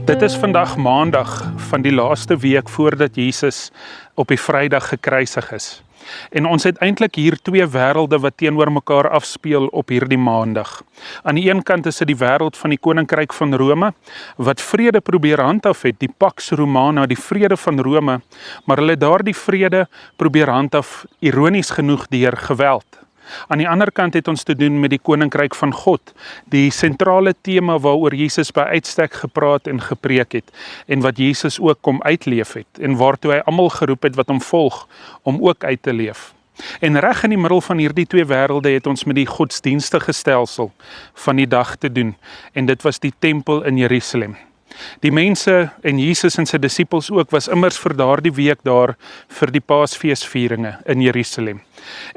Dit is vandag Maandag van die laaste week voordat Jesus op die Vrydag gekruisig is. En ons het eintlik hier twee wêrelde wat teenoor mekaar afspeel op hierdie Maandag. Aan die een kant is dit die wêreld van die Koninkryk van Rome, wat vrede probeer handhaaf het, die Pax Romana, die vrede van Rome, maar hulle daardie vrede probeer handhaaf, ironies genoeg, deur geweld. Aan die ander kant het ons te doen met die Koninkryk van God, die sentrale tema waaroor Jesus by uitstek gepraat en gepreek het, en wat Jesus ook kom uitleef het, en waartoe hy almal geroep het wat hom volg, om ook uit te leef. En reg in die middel van hierdie twee wêrelde het ons met die godsdienstige stelsel van die dag te doen, en dit was die tempel in Jerusalem. Die mense en Jesus en sy disippels ook was immers vir daardie week daar vir die Paasfeesvieringe in Jerusalem.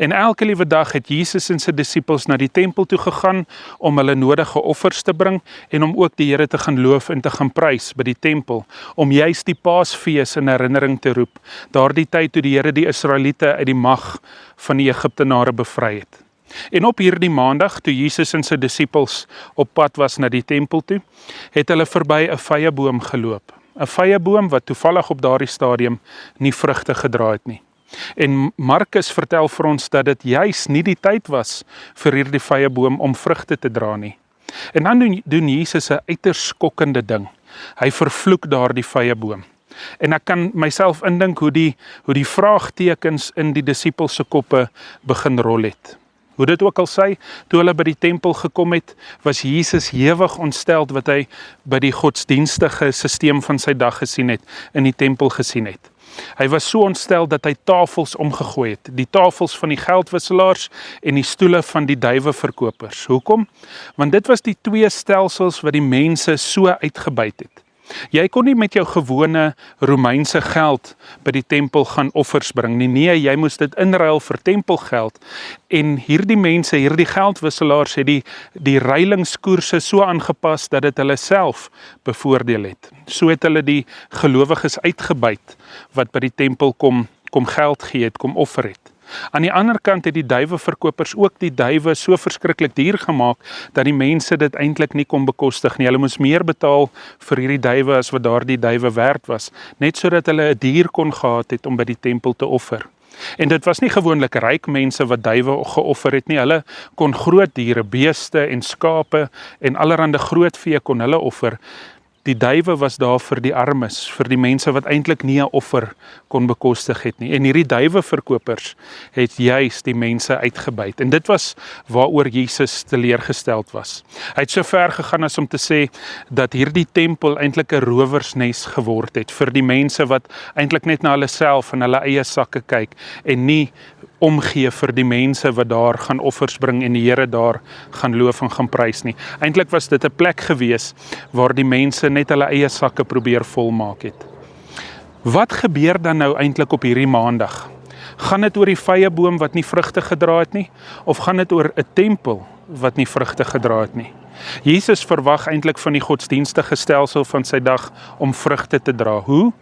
En elke liewe dag het Jesus en sy disippels na die tempel toe gegaan om hulle nodige offers te bring en om ook die Here te gaan loof en te gaan prys by die tempel, om juist die Paasfees in herinnering te roep, daardie tyd toe die Here die Israeliete uit die mag van die Egiptenare bevry het. En op hierdie Maandag, toe Jesus en sy disippels op pad was na die tempel toe, het hulle verby 'n vyeboom geloop. 'n Vyeboom wat toevallig op daardie stadium nie vrugte gedra het nie. En Markus vertel vir ons dat dit juis nie die tyd was vir hierdie vyeboom om vrugte te dra nie. En dan doen Jesus 'n uiters skokkende ding. Hy vervloek daardie vyeboom. En ek kan myself indink hoe die vraagtekens in die disippels se koppe begin rol het. Hoe dit ook al sy, toe hulle by die tempel gekom het, was Jesus hewig ontsteld wat hy by die godsdienstige sisteem van sy dag gesien het, in die tempel gesien het. Hy was so ontstel dat hy tafels omgegooi het, die tafels van die geldwisselaars en die stoele van die duiweverkopers. Hoekom? Want dit was die twee stelsels wat die mense so uitgebuit het. Jy kon nie met jou gewone Romeinse geld by die tempel gaan offers bring nie. Nee, jy moes dit inruil vir tempelgeld. En hierdie mense, hierdie geldwisselaars het die ruilingskoerse so aangepas dat dit hulle self bevoordeel het. So het hulle die gelowiges uitgebuit wat by die tempel kom geld gee het, kom offer het. Aan die ander kant het die duiweverkopers ook die duiwe so verskriklik duur gemaak, dat die mense dit eintlik nie kon bekostig nie. Hulle moes meer betaal vir hierdie duiwe as wat daardie duiwe werd was, net sodat hulle 'n dier kon gehad het om by die tempel te offer. En dit was nie gewoonlik ryk mense wat duiwe geoffer het nie, hulle kon groot diere, beeste en skape en allerhande groot vee kon hulle offer. Die duiwe was daar vir die armes, vir die mense wat eintlik nie 'n offer kon bekostig het nie. En hierdie duiweverkopers het juis die mense uitgebuit. En dit was waaroor Jesus teleurgesteld was. Hy het so ver gegaan as om te sê dat hierdie tempel eintlik 'n rowersnes geword het vir die mense wat eintlik net na hulle self en hulle eie sakke kyk en nie omgee vir die mense wat daar gaan offers bring en die Here daar gaan loof en gaan prys nie. Eintlik was dit 'n plek gewees waar die mense net hulle eie sakke probeer volmaak het. Wat gebeur dan nou eintlik op hierdie Maandag? Gaan dit oor die vyeboom wat nie vrugte gedra het nie? Of gaan dit oor 'n tempel wat nie vrugte gedra het nie? Jesus verwag eintlik van die godsdienstige stelsel van sy dag om vrugte te dra. Hoe?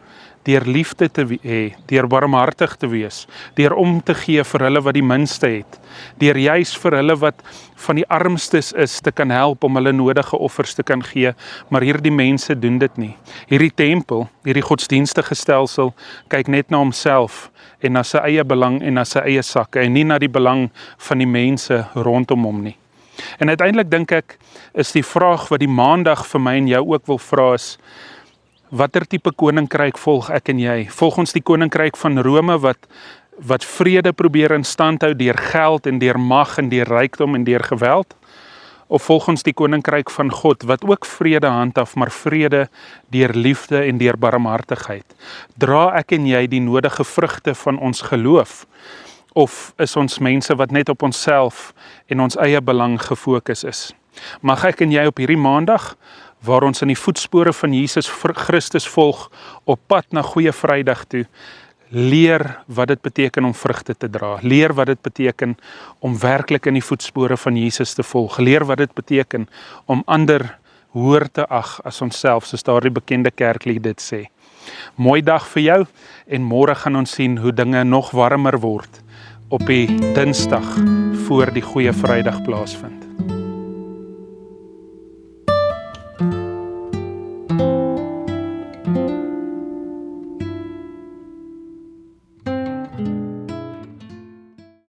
Deur liefde te hê, deur barmhartig te wees, deur om te gee vir hulle wat die minste het, deur juis vir hulle wat van die armstes is te kan help om hulle nodige offers te kan gee, maar hierdie mense doen dit nie. Hierdie tempel, hierdie godsdienstige stelsel, kyk net na homself en na sy eie belang en na sy eie sakke en nie na die belang van die mense rondom hom nie. En uiteindelik dink ek, is die vraag wat die Maandag vir my en jou ook wil vra is, watter tipe koninkryk volg ek en jy? Volg ons die koninkryk van Rome wat vrede probeer in stand hou deur geld en deur mag en deur rykdom en deur geweld? Of volg ons die koninkryk van God wat ook vrede handhaaf, maar vrede deur liefde en deur barmhartigheid? Dra ek en jy die nodige vrugte van ons geloof? Of is ons mense wat net op onsself en ons eie belang gefokus is? Mag ek en jy op hierdie Maandag, waar ons in die voetspore van Jesus Christus volg, op pad na Goeie Vrydag toe, leer wat dit beteken om vrugte te dra. Leer wat dit beteken om werklik in die voetspore van Jesus te volg. Leer wat dit beteken om ander hoër te ag as onsself, soos daardie bekende kerklied dit sê. Mooi dag vir jou, en môre gaan ons sien hoe dinge nog warmer word op die Dinsdag voor die Goeie Vrydag plaasvind.